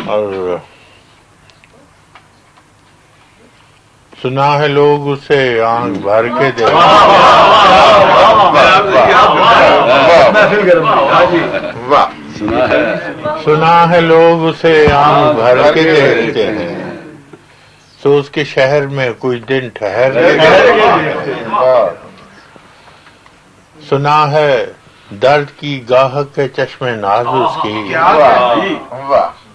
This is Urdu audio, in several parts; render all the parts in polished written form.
اور سنا ہے لوگ اسے آنکھ بھر کے دیکھتے سنا ہے لوگ اسے آنکھ بھر کے دیکھتے ہیں، سو اس کے شہر میں کچھ دن ٹھہر کے دیکھتے ہیں۔ سنا ہے درد کی گاہک کے چشم ناز اس کی،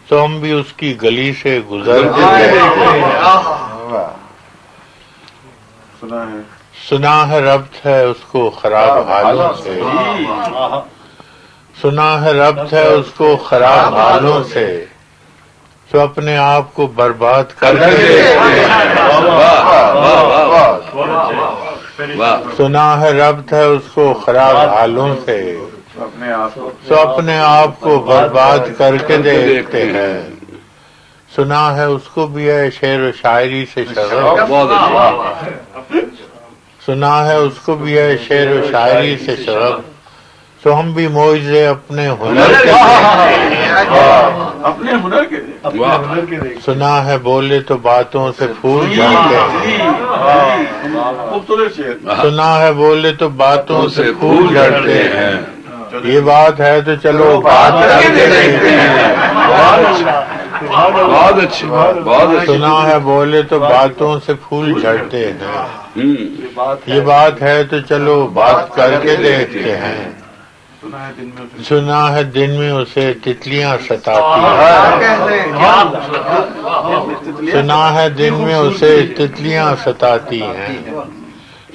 تو ہم بھی اس کی گلی سے گزر کے دیکھتے ہیں۔ سنا ہے ربط ہے اس کو خراب حالوں سے، سنا ہے ربط ہے اس کو خراب حالوں سے، تو اپنے آپ کو برباد کر کے دیکھتے ہیں۔ سنا ہے ربط ہے اس کو خراب حالوں سے، تو اپنے آپ کو برباد کر کے دیکھتے ہیں۔ سنا ہے اس کو بھی ہے شعر و شاعری سے شغف، سنا ہے اس کو بھی ہے شعر و شاعری سے شغف، تو ہم بھی معجزے اپنے ہنر کے سنا ہے بولے تو باتوں سے پھول جھڑتے ہیں، سنا ہے بولے تو باتوں سے پھول جھڑتے ہیں، یہ بات ہے تو چلو بات کر کے دیکھتے ہیں۔ بہت اچھی سنا ہے بولے تو باتوں سے پھول جھڑتے ہیں، یہ بات ہے تو چلو بات کر کے دیکھتے ہیں۔ سنا ہے دن میں اسے تتلیاں ستاتی ہیں، سنا ہے دن میں اسے تتلیاں ستاتی ہیں،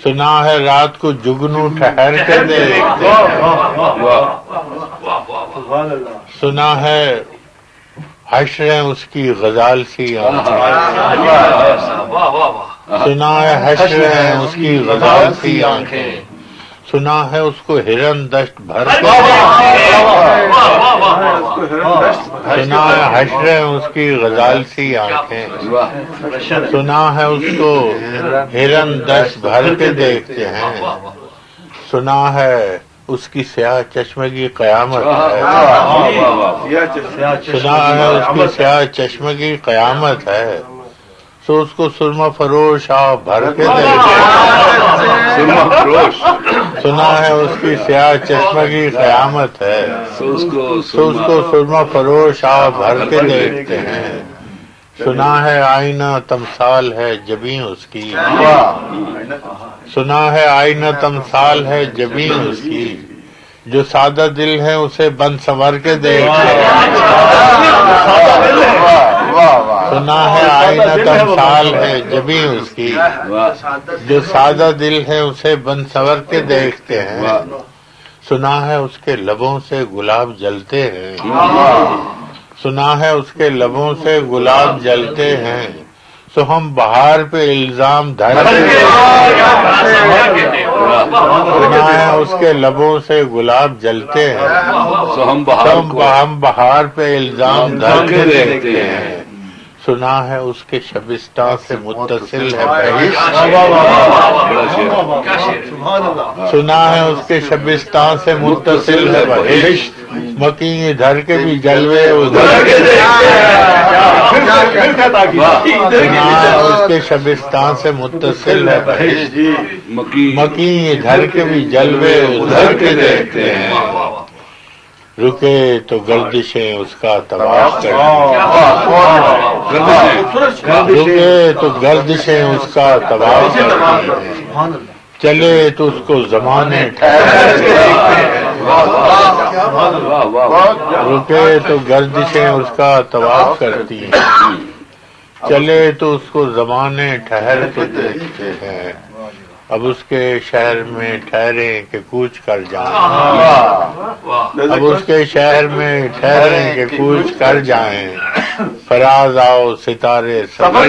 سنا ہے رات کو جگنو ٹھہر کے دیکھتے ہیں، سنا ہے حشریں اس کی غزال سی آنکھیں، سنا ہے حشریں اس کی غزال سی آنکھیں، سنا ہے اس کو ہرن دشت بھر کے سنا ہے حشریں اس کی غزال سی آنکھیں، سنا ہے اس کو ہرن دشت بھر کے دیکھتے ہیں، سنا ہے اس کی سیاہ چشمگی قیامت ہے، سنا ہے اس کی سیاہ چشمگی قیامت ہے، تو اس کو سرما فروش آ بھر کے دیکھتے ہیں، سنا ہے اس کی سیاہ چشمگی قیامت ہے، تو اس کو سرما فروش آ بھر کے دیکھتے ہیں، سنا ہے آئینہ تمثال ہے جبیں اس کی، سنا ہے آئینہ تمثال ہے جبیں اس کی، جو سادہ دل ہے اسے بن سنور کے دیکھتے ہیں، سنا ہے آئینہ تمثال ہے جبیں اس کی، جو سادہ دل ہے اسے بن سنور کے دیکھتے ہیں، سنا ہے اس کے لبوں سے گلاب جلتے ہیں، سنا ہے اس کے لبوں سے گلاب جلتے ہیں، تو ہم بہار پہ الزام دھر سنا ہے اس کے لبوں سے گلاب جلتے ہیں، تو ہم بہار پہ الزام دھر کے دیکھتے ہیں، سنا ہے اس کے شبستان سے متصل ہے بہشت، سنا ہے اس کے شبستان سے متصل ہے بہشت، مکین ادھر کے بھی جلوے ادھر کے دیکھتے ہیں، سنا ہے اس کے شبستان سے متصل ہے بہشت، مکین ادھر کے بھی جلوے ادھر کے دیکھتے ہیں، رکے تو گردشیں اس کا طواف کرتی ہیں، رکے تو گردشیں اس کا طواف کرتی ہیں، چلے تو اس کو زمانے ٹھہر کے دیکھتے ہیں، رکے تو گردشیں اس کا طواف کرتی ہیں، چلے تو اس کو زمانے ٹھہر کے دیکھتے ہیں، اب اس کے شہر میں ٹھہریں کہ کوچ کر جائیں، اب اس کے شہر میں ٹھہریں کہ کوچ کر جائیں، فراز آؤ ستارے سبر